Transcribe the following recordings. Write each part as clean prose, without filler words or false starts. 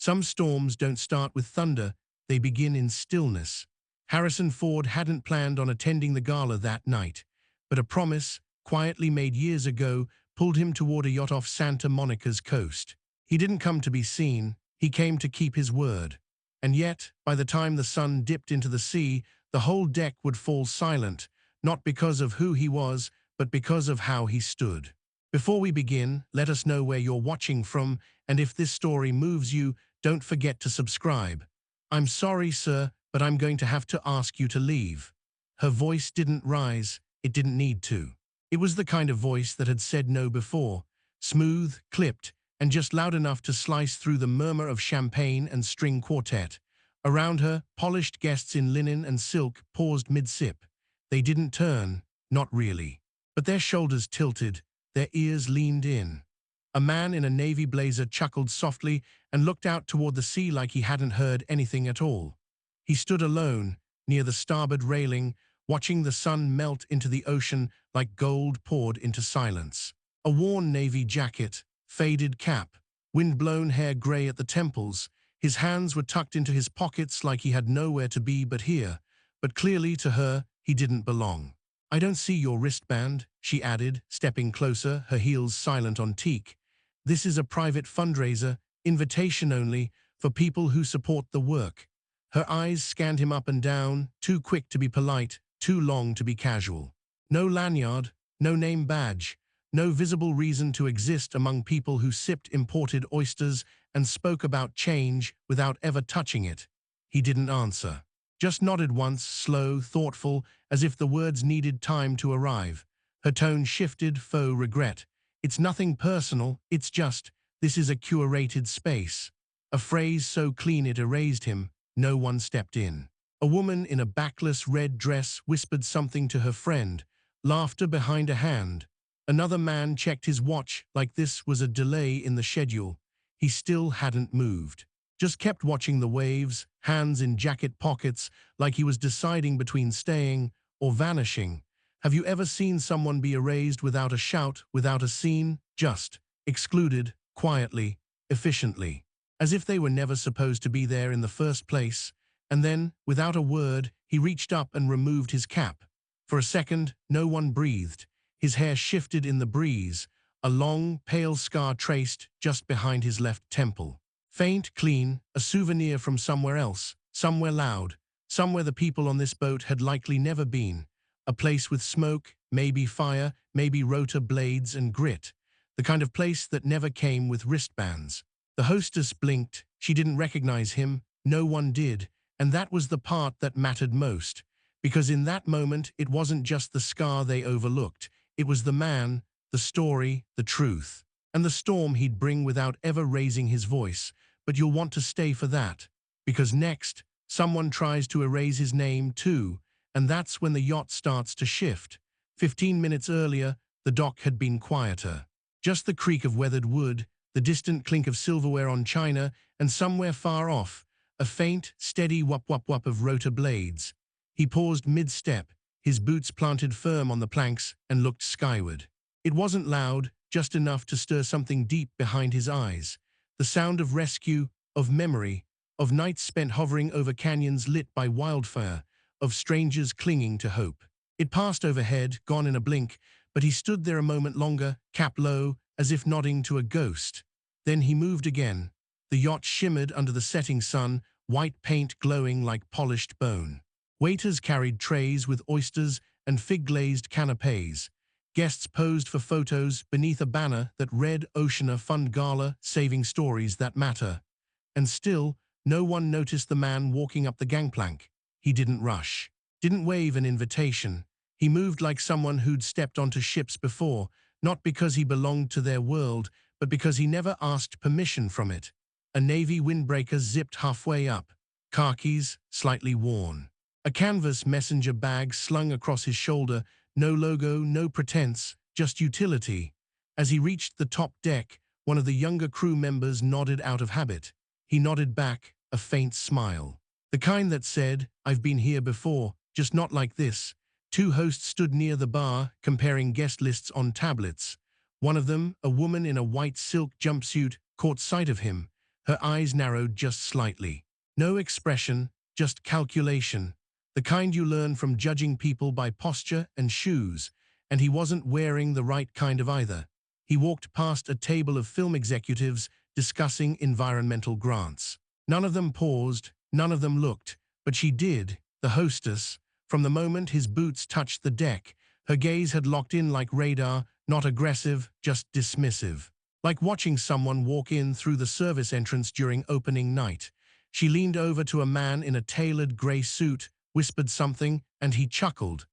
Some storms don't start with thunder, they begin in stillness. Harrison Ford hadn't planned on attending the gala that night, but a promise, quietly made years ago, pulled him toward a yacht off Santa Monica's coast. He didn't come to be seen, he came to keep his word. And yet, by the time the sun dipped into the sea, the whole deck would fall silent, not because of who he was, but because of how he stood. Before we begin, let us know where you're watching from, and if this story moves you, don't forget to subscribe. I'm sorry, sir, but I'm going to have to ask you to leave. Her voice didn't rise, it didn't need to. It was the kind of voice that had said no before, smooth, clipped, and just loud enough to slice through the murmur of champagne and string quartet. Around her, polished guests in linen and silk paused mid-sip. They didn't turn, not really. But their shoulders tilted, their ears leaned in. A man in a navy blazer chuckled softly and looked out toward the sea like he hadn't heard anything at all. He stood alone, near the starboard railing, watching the sun melt into the ocean like gold poured into silence. A worn navy jacket, faded cap, wind-blown hair gray at the temples. His hands were tucked into his pockets like he had nowhere to be but here. But clearly to her, he didn't belong. I don't see your wristband, she added, stepping closer, her heels silent on teak. This is a private fundraiser, invitation only, for people who support the work. Her eyes scanned him up and down, too quick to be polite, too long to be casual. No lanyard, no name badge, no visible reason to exist among people who sipped imported oysters and spoke about change without ever touching it. He didn't answer. Just nodded once, slow, thoughtful, as if the words needed time to arrive. Her tone shifted, faux regret. It's nothing personal, it's just, this is a curated space. A phrase so clean it erased him, no one stepped in. A woman in a backless red dress whispered something to her friend, laughter behind a hand. Another man checked his watch like this was a delay in the schedule. He still hadn't moved. Just kept watching the waves, hands in jacket pockets, like he was deciding between staying or vanishing. Have you ever seen someone be erased without a shout, without a scene? Just excluded, quietly, efficiently, as if they were never supposed to be there in the first place. And then, without a word, he reached up and removed his cap. For a second, no one breathed. His hair shifted in the breeze, a long, pale scar traced just behind his left temple. Faint, clean, a souvenir from somewhere else, somewhere loud, somewhere the people on this boat had likely never been. A place with smoke, maybe fire, maybe rotor blades and grit. The kind of place that never came with wristbands. The hostess blinked. She didn't recognize him. No one did. And that was the part that mattered most. Because in that moment, it wasn't just the scar they overlooked. It was the man, the story, the truth. And the storm he'd bring without ever raising his voice. But you'll want to stay for that. Because next, someone tries to erase his name too. And that's when the yacht starts to shift. 15 minutes earlier, the dock had been quieter. Just the creak of weathered wood, the distant clink of silverware on china, and somewhere far off, a faint, steady whop-whop-whop of rotor blades. He paused mid-step, his boots planted firm on the planks, and looked skyward. It wasn't loud, just enough to stir something deep behind his eyes. The sound of rescue, of memory, of nights spent hovering over canyons lit by wildfire, of strangers clinging to hope. It passed overhead, gone in a blink, but he stood there a moment longer, cap low, as if nodding to a ghost. Then he moved again. The yacht shimmered under the setting sun, white paint glowing like polished bone. Waiters carried trays with oysters and fig-glazed canapés. Guests posed for photos beneath a banner that read Oceana Fund Gala, saving stories that matter. And still, no one noticed the man walking up the gangplank. He didn't rush, didn't wave an invitation. He moved like someone who'd stepped onto ships before, not because he belonged to their world, but because he never asked permission from it. A navy windbreaker zipped halfway up, khakis slightly worn. A canvas messenger bag slung across his shoulder, no logo, no pretense, just utility. As he reached the top deck, one of the younger crew members nodded out of habit. He nodded back, a faint smile. The kind that said, I've been here before, just not like this. Two hosts stood near the bar, comparing guest lists on tablets. One of them, a woman in a white silk jumpsuit, caught sight of him. Her eyes narrowed just slightly. No expression, just calculation. The kind you learn from judging people by posture and shoes, and he wasn't wearing the right kind of either. He walked past a table of film executives discussing environmental grants. None of them paused, none of them looked, but she did, the hostess. From the moment his boots touched the deck, her gaze had locked in like radar, not aggressive, just dismissive. Like watching someone walk in through the service entrance during opening night. She leaned over to a man in a tailored grey suit, whispered something, and he chuckled.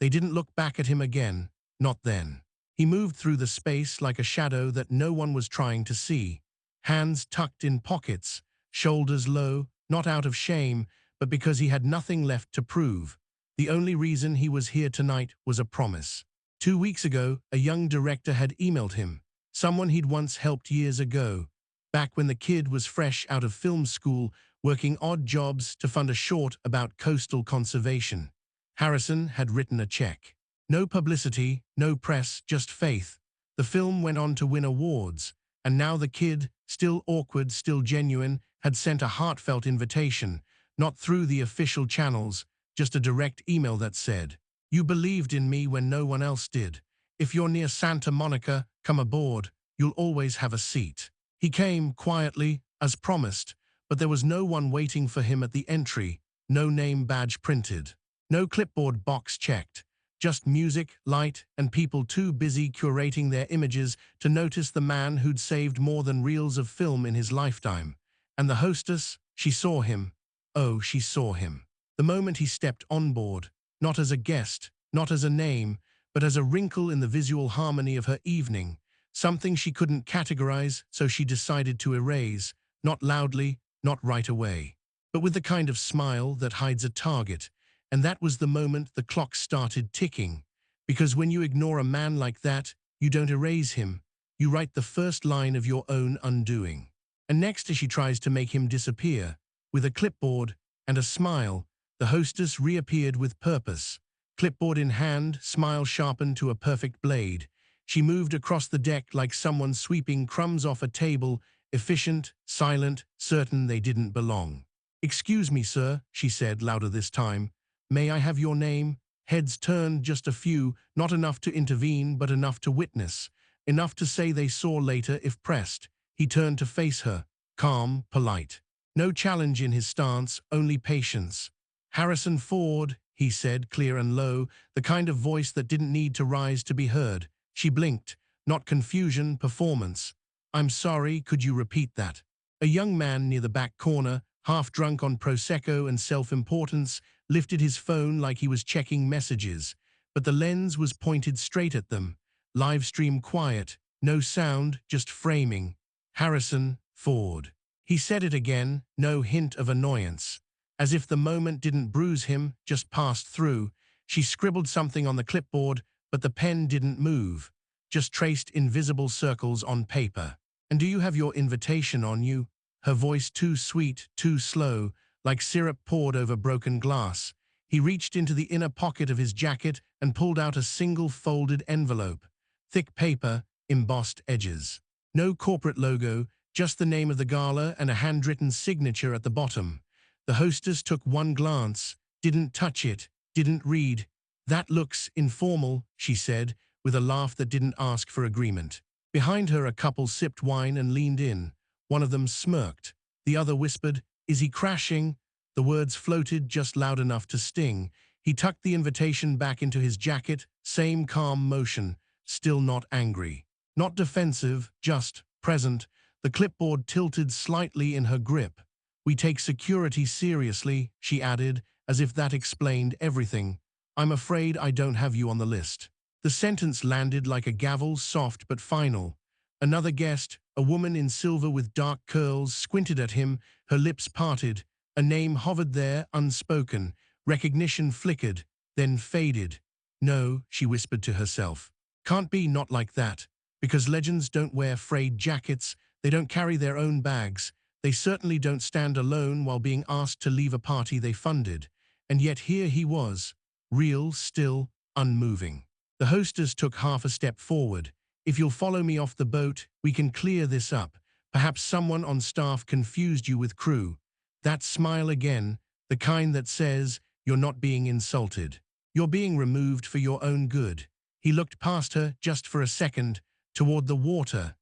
They didn't look back at him again, not then. He moved through the space like a shadow that no one was trying to see. Hands tucked in pockets, shoulders low, not out of shame, but because he had nothing left to prove. The only reason he was here tonight was a promise. 2 weeks ago, a young director had emailed him, someone he'd once helped years ago, back when the kid was fresh out of film school, working odd jobs to fund a short about coastal conservation. Harrison had written a check. No publicity, no press, just faith. The film went on to win awards, and now the kid, still awkward, still genuine, had sent a heartfelt invitation, not through the official channels, just a direct email that said, "You believed in me when no one else did. If you're near Santa Monica, come aboard. You'll always have a seat." He came quietly, as promised, but there was no one waiting for him at the entry, no name badge printed, no clipboard box checked, just music, light, and people too busy curating their images to notice the man who'd saved more than reels of film in his lifetime. And the hostess, she saw him. Oh, she saw him. The moment he stepped on board, not as a guest, not as a name, but as a wrinkle in the visual harmony of her evening, something she couldn't categorize, so she decided to erase, not loudly, not right away, but with the kind of smile that hides a target. And that was the moment the clock started ticking. Because when you ignore a man like that, you don't erase him. You write the first line of your own undoing. And next, as she tries to make him disappear, with a clipboard and a smile, the hostess reappeared with purpose. Clipboard in hand, smile sharpened to a perfect blade. She moved across the deck like someone sweeping crumbs off a table, efficient, silent, certain they didn't belong. "Excuse me, sir," she said, louder this time. "May I have your name?" Heads turned, just a few, not enough to intervene, but enough to witness, enough to say they saw later if pressed. He turned to face her, calm, polite. No challenge in his stance, only patience. "Harrison Ford," he said, clear and low, the kind of voice that didn't need to rise to be heard. She blinked, not confusion, performance. "I'm sorry, could you repeat that?" A young man near the back corner, half drunk on Prosecco and self-importance, lifted his phone like he was checking messages, but the lens was pointed straight at them. Live stream quiet, no sound, just framing. "Harrison Ford." He said it again, no hint of annoyance. As if the moment didn't bruise him, just passed through. She scribbled something on the clipboard, but the pen didn't move, just traced invisible circles on paper. "And do you have your invitation on you?" Her voice too sweet, too slow, like syrup poured over broken glass. He reached into the inner pocket of his jacket and pulled out a single folded envelope. Thick paper, embossed edges. No corporate logo, just the name of the gala and a handwritten signature at the bottom. The hostess took one glance, didn't touch it, didn't read. "That looks informal," she said, with a laugh that didn't ask for agreement. Behind her, a couple sipped wine and leaned in. One of them smirked. The other whispered, "Is he crashing?" The words floated just loud enough to sting. He tucked the invitation back into his jacket, same calm motion, still not angry. Not defensive, just present. The clipboard tilted slightly in her grip. "We take security seriously," she added, as if that explained everything. "I'm afraid I don't have you on the list." The sentence landed like a gavel, soft but final. Another guest, a woman in silver with dark curls, squinted at him, her lips parted. A name hovered there, unspoken. Recognition flickered, then faded. "No," she whispered to herself. "Can't be, not like that. Because legends don't wear frayed jackets, they don't carry their own bags, they certainly don't stand alone while being asked to leave a party they funded." And yet here he was, real, still, unmoving. The hostess took half a step forward. "If you'll follow me off the boat, we can clear this up. Perhaps someone on staff confused you with crew. That smile again, the kind that says, you're not being insulted. You're being removed for your own good. He looked past her just for a second, toward the water,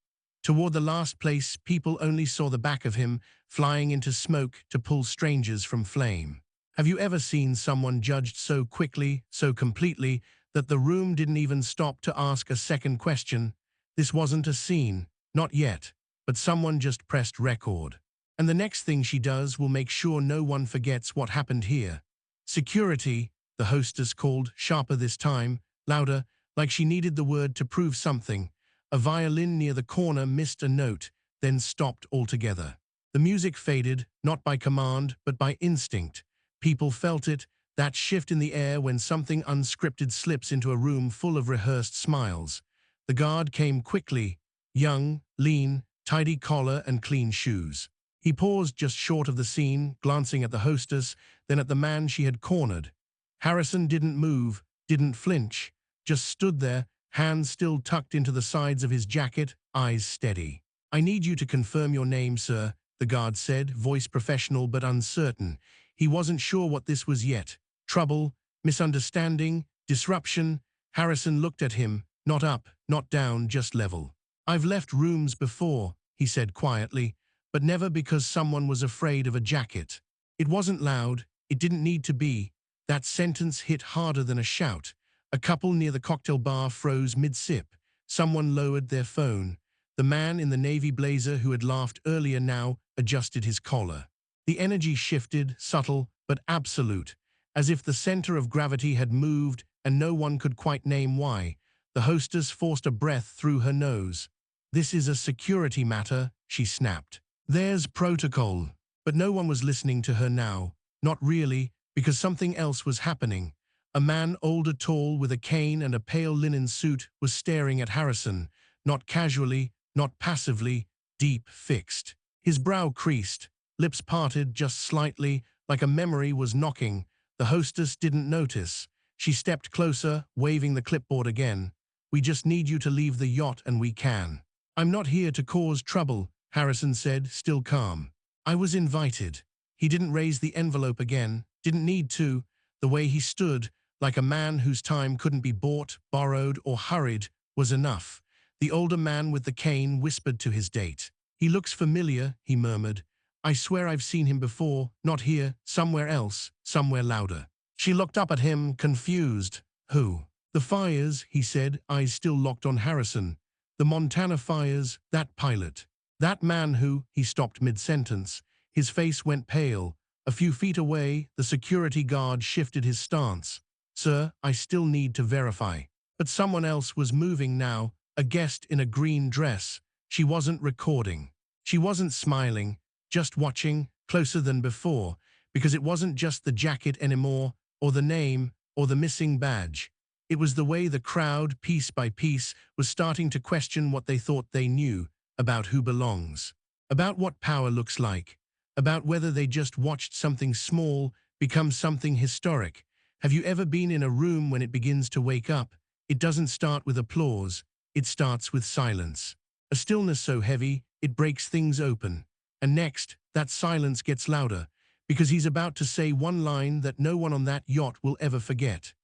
toward the last place people only saw the back of him, flying into smoke to pull strangers from flame. Have you ever seen someone judged so quickly, so completely, that the room didn't even stop to ask a second question? This wasn't a scene, not yet, but someone just pressed record. And the next thing she does will make sure no one forgets what happened here. Security, the hostess called, sharper this time, louder, like she needed the word to prove something. A violin near the corner missed a note, then stopped altogether. The music faded, not by command, but by instinct. People felt it, that shift in the air when something unscripted slips into a room full of rehearsed smiles. The guard came quickly, young, lean, tidy collar and clean shoes. He paused just short of the scene, glancing at the hostess, then at the man she had cornered. Harrison didn't move, didn't flinch, just stood there, hands still tucked into the sides of his jacket, eyes steady. "I need you to confirm your name, sir," the guard said, voice professional but uncertain. He wasn't sure what this was yet. Trouble, misunderstanding, disruption. Harrison looked at him, not up, not down, just level. "I've left rooms before," he said quietly, but never because someone was afraid of a jacket. It wasn't loud, it didn't need to be. That sentence hit harder than a shout. A couple near the cocktail bar froze mid-sip. Someone lowered their phone. The man in the navy blazer who had laughed earlier now adjusted his collar. The energy shifted, subtle but absolute, as if the center of gravity had moved and no one could quite name why. The hostess forced a breath through her nose. "This is a security matter," she snapped. "There's protocol." But no one was listening to her now. Not really, because something else was happening. A man older, tall, with a cane and a pale linen suit was staring at Harrison, not casually, not passively, deep, fixed. His brow creased, lips parted just slightly, like a memory was knocking. The hostess didn't notice. She stepped closer, waving the clipboard again. "We just need you to leave the yacht and we can." "I'm not here to cause trouble," Harrison said, still calm. "I was invited." He didn't raise the envelope again, didn't need to. The way he stood, like a man whose time couldn't be bought, borrowed, or hurried, was enough. The older man with the cane whispered to his date. "He looks familiar," he murmured. "I swear I've seen him before, not here, somewhere else, somewhere louder." She looked up at him, confused. "Who?" "The fires," he said, eyes still locked on Harrison. "The Montana fires, that pilot. That man who—" He stopped mid-sentence. His face went pale. A few feet away, the security guard shifted his stance. "Sir, I still need to verify." But someone else was moving now, a guest in a green dress. She wasn't recording. She wasn't smiling, just watching, closer than before, because it wasn't just the jacket anymore, or the name, or the missing badge. It was the way the crowd, piece by piece, was starting to question what they thought they knew about who belongs, about what power looks like, about whether they just watched something small become something historic. Have you ever been in a room when it begins to wake up? It doesn't start with applause, it starts with silence. A stillness so heavy, it breaks things open. And next, that silence gets louder, because he's about to say one line that no one on that yacht will ever forget.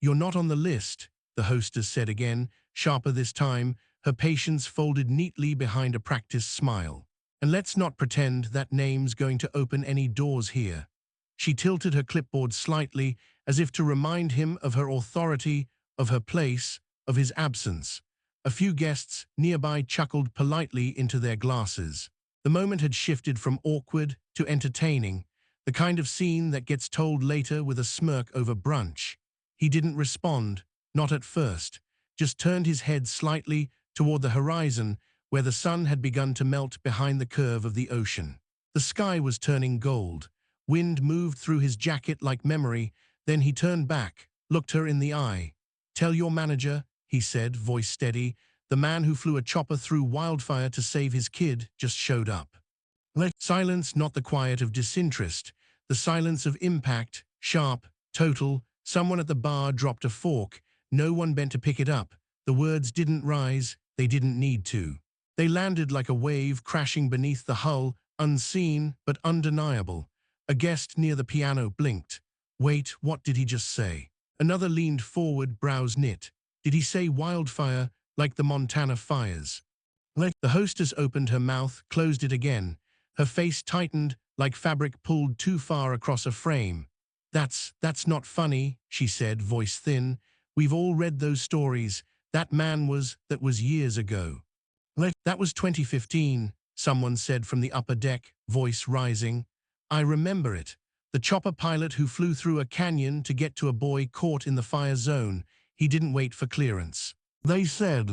"You're not on the list," the hostess said again, sharper this time, her patience folded neatly behind a practiced smile. "And let's not pretend that name's going to open any doors here." She tilted her clipboard slightly, as if to remind him of her authority, of her place, of his absence. A few guests nearby chuckled politely into their glasses. The moment had shifted from awkward to entertaining, the kind of scene that gets told later with a smirk over brunch. He didn't respond, not at first, just turned his head slightly toward the horizon where the sun had begun to melt behind the curve of the ocean. The sky was turning gold. Wind moved through his jacket like memory, then he turned back, looked her in the eye. "Tell your manager," he said, voice steady, "the man who flew a chopper through wildfire to save his kid just showed up." Silence, not the quiet of disinterest, the silence of impact, sharp, total. Someone at the bar dropped a fork. No one bent to pick it up. The words didn't rise, they didn't need to. They landed like a wave crashing beneath the hull, unseen but undeniable. A guest near the piano blinked. Wait, what did he just say? Another leaned forward, brows knit. Did he say wildfire, like the Montana fires? The hostess opened her mouth, closed it again. Her face tightened, like fabric pulled too far across a frame. That's not funny, she said, voice thin. We've all read those stories. That was years ago. That was 2015, someone said from the upper deck, voice rising. I remember it. The chopper pilot who flew through a canyon to get to a boy caught in the fire zone. He didn't wait for clearance. They said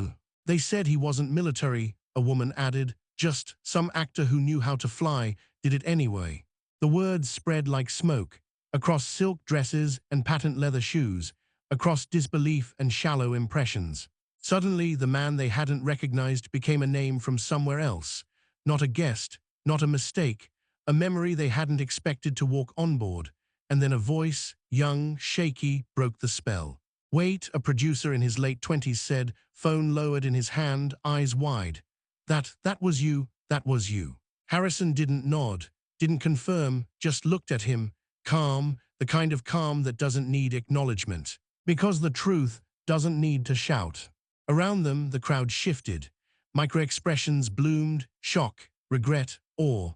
he wasn't military, a woman added. Just some actor who knew how to fly, did it anyway. The words spread like smoke, across silk dresses and patent leather shoes, across disbelief and shallow impressions. Suddenly, the man they hadn't recognized became a name from somewhere else. Not a guest, not a mistake, a memory they hadn't expected to walk on board. And then a voice, young, shaky, broke the spell. Wait, a producer in his late 20s said, phone lowered in his hand, eyes wide. That was you, that was you. Harrison didn't nod, didn't confirm, just looked at him, calm, the kind of calm that doesn't need acknowledgement. Because the truth doesn't need to shout. Around them, the crowd shifted. Micro-expressions bloomed, shock, regret, awe.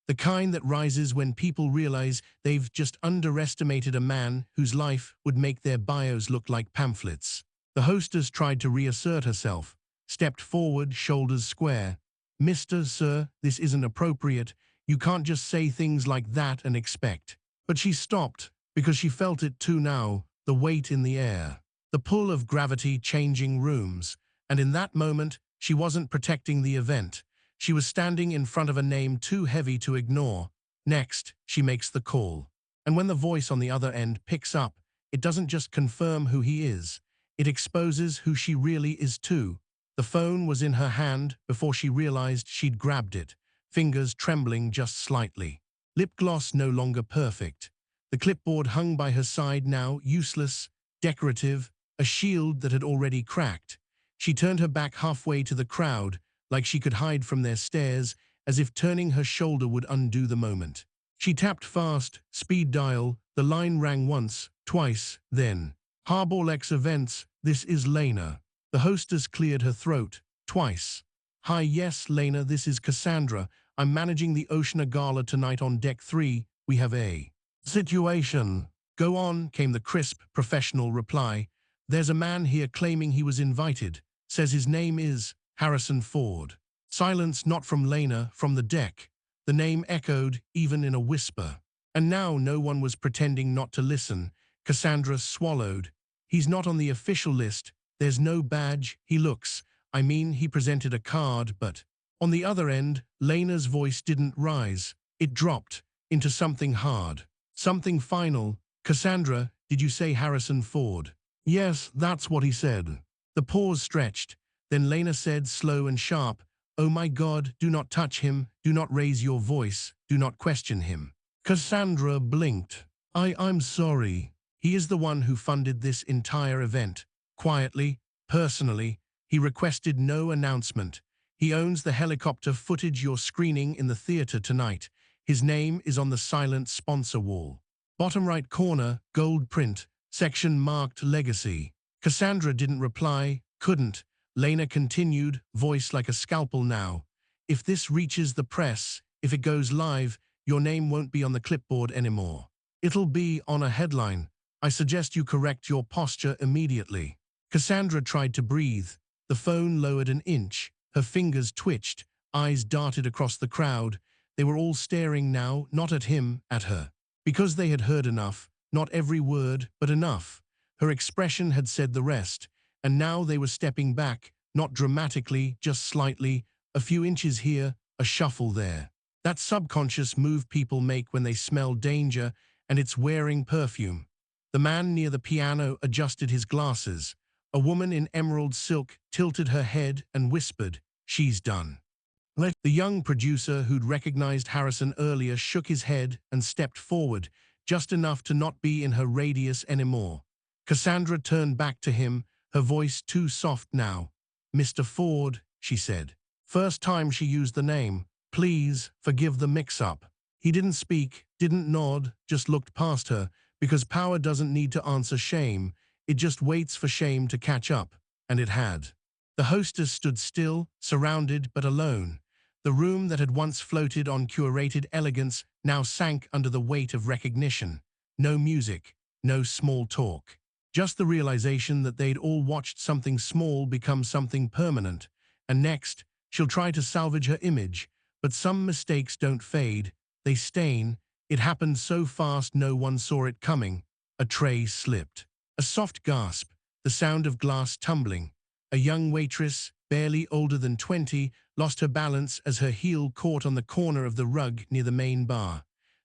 The kind that rises when people realize they've just underestimated a man whose life would make their bios look like pamphlets. The hostess tried to reassert herself, stepped forward, shoulders square. Mr. Sir, this isn't appropriate. You can't just say things like that and expect. But she stopped, because she felt it too now, the weight in the air. The pull of gravity changing rooms. And in that moment, she wasn't protecting the event. She was standing in front of a name too heavy to ignore. Next, she makes the call. And when the voice on the other end picks up, it doesn't just confirm who he is. It exposes who she really is too. The phone was in her hand before she realized she'd grabbed it, fingers trembling just slightly. Lip gloss no longer perfect. The clipboard hung by her side now, useless, decorative, a shield that had already cracked. She turned her back halfway to the crowd, like she could hide from their stares, as if turning her shoulder would undo the moment. She tapped fast, speed dial, the line rang once, twice, then. Harborlex Events, this is Lena. The hostess cleared her throat, twice. Hi, yes, Lena, this is Cassandra. I'm managing the Oceana Gala tonight on Deck 3. We have a situation. Go on, came the crisp, professional reply. There's a man here claiming he was invited. Says his name is Harrison Ford. Silence not from Lena, from the deck. The name echoed, even in a whisper. And now no one was pretending not to listen. Cassandra swallowed. He's not on the official list. There's no badge. He looks. He presented a card, but... On the other end, Lena's voice didn't rise. It dropped into something hard. Something final. Cassandra, did you say Harrison Ford? Yes, that's what he said. The pause stretched. Then Lena said, slow and sharp, oh my God, do not touch him, do not raise your voice, do not question him. Cassandra blinked. I'm sorry. He is the one who funded this entire event. Quietly, personally, he requested no announcement. He owns the helicopter footage you're screening in the theater tonight. His name is on the silent sponsor wall. Bottom right corner, gold print, section marked Legacy. Cassandra didn't reply, couldn't. Lena continued, voice like a scalpel now. If this reaches the press, if it goes live, your name won't be on the clipboard anymore. It'll be on a headline. I suggest you correct your posture immediately. Cassandra tried to breathe. The phone lowered an inch. Her fingers twitched. Eyes darted across the crowd. They were all staring now, not at him, at her. Because they had heard enough, not every word, but enough. Her expression had said the rest. And now they were stepping back, not dramatically, just slightly, a few inches here, a shuffle there. That subconscious move people make when they smell danger, and it's wearing perfume. The man near the piano adjusted his glasses. A woman in emerald silk tilted her head and whispered, she's done. The young producer who'd recognized Harrison earlier shook his head and stepped forward, just enough to not be in her radius anymore. Cassandra turned back to him, her voice too soft now. Mr. Ford, she said. First time she used the name. Please, forgive the mix-up. He didn't speak, didn't nod, just looked past her, because power doesn't need to answer shame, it just waits for shame to catch up, and it had. The hostess stood still, surrounded but alone. The room that had once floated on curated elegance now sank under the weight of recognition. No music, no small talk. Just the realization that they'd all watched something small become something permanent. And next, she'll try to salvage her image, but some mistakes don't fade, they stain. It happened so fast no one saw it coming. A tray slipped. A soft gasp, the sound of glass tumbling. A young waitress, barely older than 20, lost her balance as her heel caught on the corner of the rug near the main bar.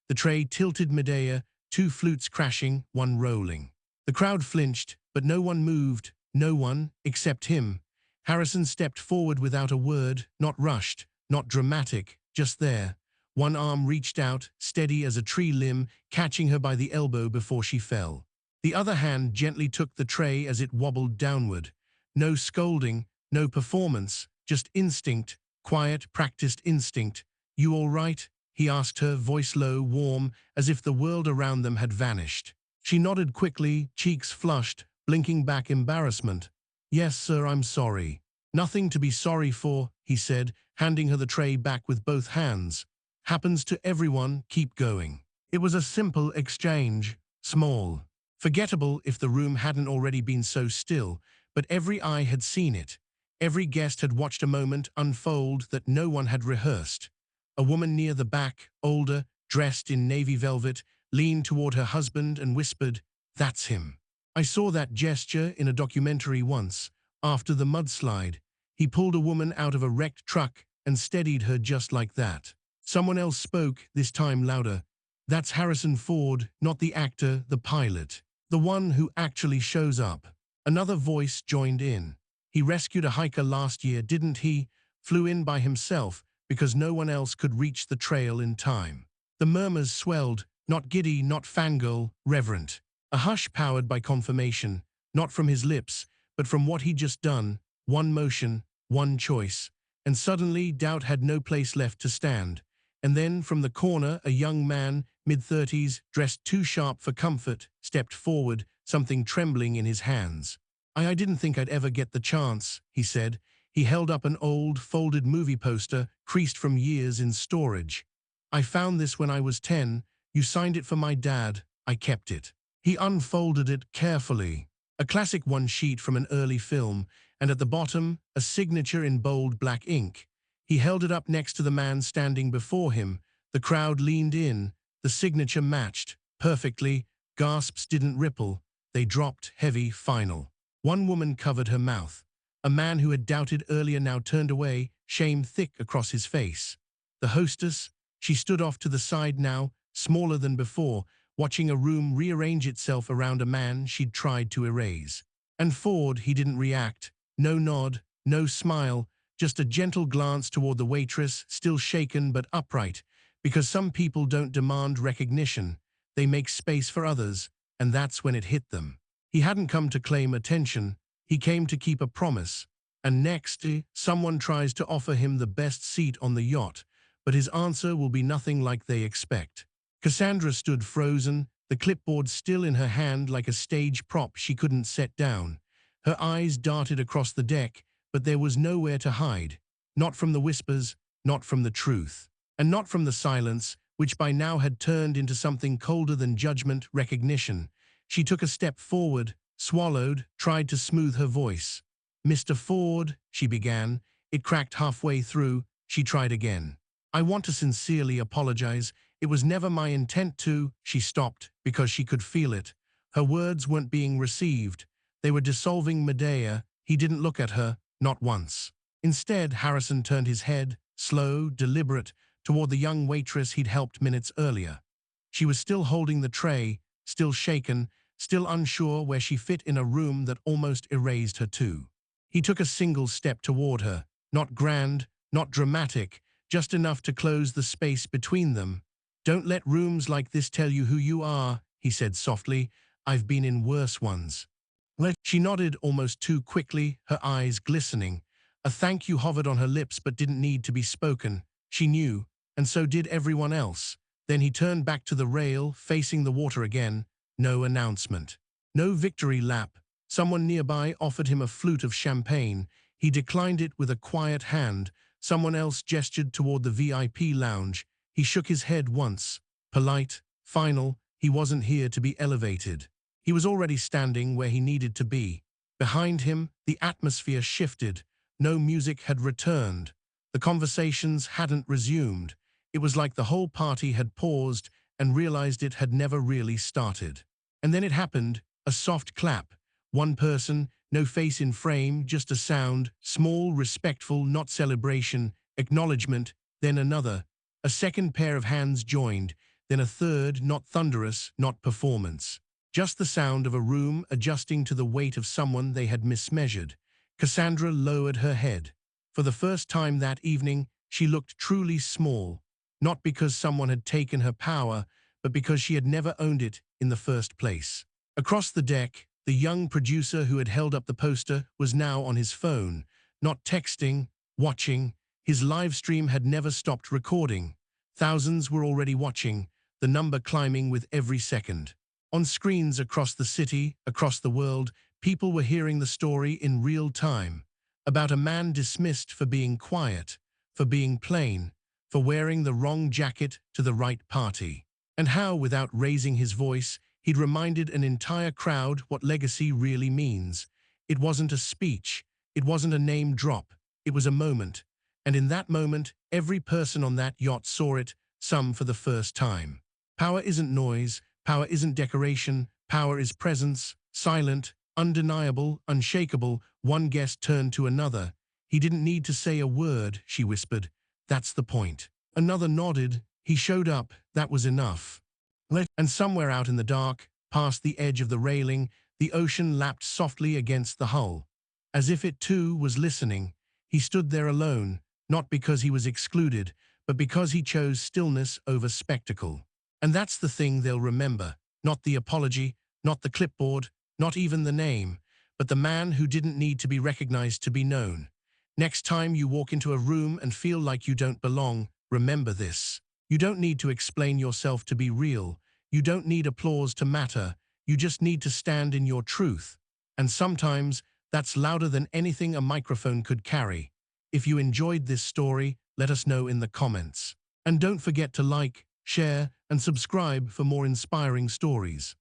The tray tilted midair, two flutes crashing, one rolling. The crowd flinched, but no one moved, no one, except him. Harrison stepped forward without a word, not rushed, not dramatic, just there. One arm reached out, steady as a tree limb, catching her by the elbow before she fell. The other hand gently took the tray as it wobbled downward. No scolding, no performance, just instinct, quiet, practiced instinct. "You all right?" he asked her, voice low, warm, as if the world around them had vanished. She nodded quickly, cheeks flushed, blinking back embarrassment. "Yes, sir, I'm sorry." "Nothing to be sorry for," he said, handing her the tray back with both hands. "Happens to everyone, keep going." It was a simple exchange, small. Forgettable if the room hadn't already been so still, but every eye had seen it. Every guest had watched a moment unfold that no one had rehearsed. A woman near the back, older, dressed in navy velvet, leaned toward her husband and whispered, "That's him. I saw that gesture in a documentary once, after the mudslide. He pulled a woman out of a wrecked truck and steadied her just like that." Someone else spoke, this time louder. "That's Harrison Ford, not the actor, the pilot. The one who actually shows up." Another voice joined in. "He rescued a hiker last year, didn't he? Flew in by himself because no one else could reach the trail in time." The murmurs swelled, not giddy, not fangirl, reverent. A hush powered by confirmation, not from his lips, but from what he'd just done. One motion, one choice. And suddenly doubt had no place left to stand. And then from the corner, a young man, mid-30s, dressed too sharp for comfort, stepped forward, something trembling in his hands. I didn't think I'd ever get the chance," he said. He held up an old, folded movie poster, creased from years in storage. "I found this when I was 10. You signed it for my dad. I kept it." He unfolded it carefully. A classic one-sheet from an early film, and at the bottom, a signature in bold black ink. He held it up next to the man standing before him. The crowd leaned in. The signature matched, perfectly. Gasps didn't ripple. They dropped, heavy, final. One woman covered her mouth. A man who had doubted earlier now turned away, shame thick across his face. The hostess, she stood off to the side now, smaller than before, watching a room rearrange itself around a man she'd tried to erase. And Ford, he didn't react. No nod, no smile, just a gentle glance toward the waitress, still shaken but upright, because some people don't demand recognition. They make space for others, and that's when it hit them. He hadn't come to claim attention. He came to keep a promise. And next, someone tries to offer him the best seat on the yacht, but his answer will be nothing like they expect. Cassandra stood frozen, the clipboard still in her hand like a stage prop she couldn't set down. Her eyes darted across the deck, but there was nowhere to hide. Not from the whispers, not from the truth. And not from the silence, which by now had turned into something colder than judgment, recognition. She took a step forward, swallowed, tried to smooth her voice. "Mr. Ford," she began. It cracked halfway through. She tried again. "I want to sincerely apologize. It was never my intent to." She stopped, because she could feel it. Her words weren't being received. They were dissolving midair. He didn't look at her, not once. Instead, Harrison turned his head, slow, deliberate, toward the young waitress he'd helped minutes earlier. She was still holding the tray, still shaken, still unsure where she fit in a room that almost erased her too. He took a single step toward her, not grand, not dramatic, just enough to close the space between them. "Don't let rooms like this tell you who you are," he said softly. "I've been in worse ones." She nodded almost too quickly, her eyes glistening. A thank you hovered on her lips but didn't need to be spoken. She knew, and so did everyone else. Then he turned back to the rail, facing the water again. No announcement. No victory lap. Someone nearby offered him a flute of champagne. He declined it with a quiet hand. Someone else gestured toward the VIP lounge. He shook his head once. Polite, final, he wasn't here to be elevated. He was already standing where he needed to be. Behind him, the atmosphere shifted. No music had returned. The conversations hadn't resumed. It was like the whole party had paused and realized it had never really started. And then it happened, a soft clap. One person, no face in frame, just a sound, small, respectful, not celebration, acknowledgement, then another. A second pair of hands joined, then a third, not thunderous, not performance. Just the sound of a room adjusting to the weight of someone they had mismeasured. Cassandra lowered her head. For the first time that evening, she looked truly small, not because someone had taken her power, but because she had never owned it in the first place. Across the deck, the young producer who had held up the poster was now on his phone, not texting, watching. His live stream had never stopped recording. Thousands were already watching, the number climbing with every second. On screens across the city, across the world, people were hearing the story in real time, about a man dismissed for being quiet, for being plain, for wearing the wrong jacket to the right party, and how, without raising his voice, he'd reminded an entire crowd what legacy really means. It wasn't a speech, it wasn't a name drop, it was a moment, and in that moment, every person on that yacht saw it, some for the first time. Power isn't noise, power isn't decoration, power is presence, silent, undeniable, unshakable. One guest turned to another. He didn't need to say a word, she whispered. That's the point. Another nodded. He showed up. That was enough. And somewhere out in the dark, past the edge of the railing, the ocean lapped softly against the hull. As if it too was listening, he stood there alone, not because he was excluded, but because he chose stillness over spectacle. And that's the thing they'll remember, not the apology, not the clipboard, not even the name, but the man who didn't need to be recognized to be known. Next time you walk into a room and feel like you don't belong, remember this. You don't need to explain yourself to be real. You don't need applause to matter. You just need to stand in your truth. And sometimes that's louder than anything a microphone could carry. If you enjoyed this story, let us know in the comments. And don't forget to like, share, and subscribe for more inspiring stories.